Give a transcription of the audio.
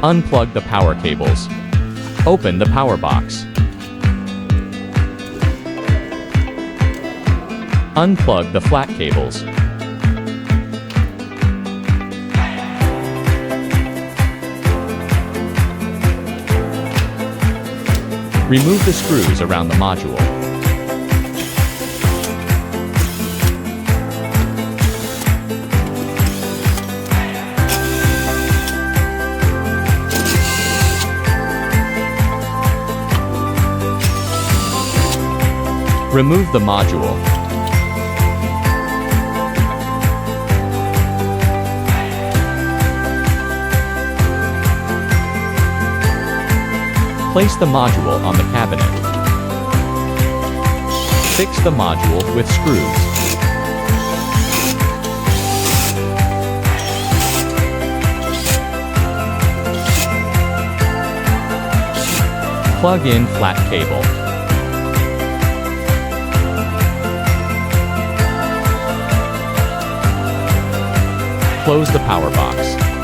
Unplug the power cables. Open the power box. Unplug the flat cables. Remove the screws around the module. Remove the module. Place the module on the cabinet. Fix the module with screws. Plug in flat cable. Close the power box.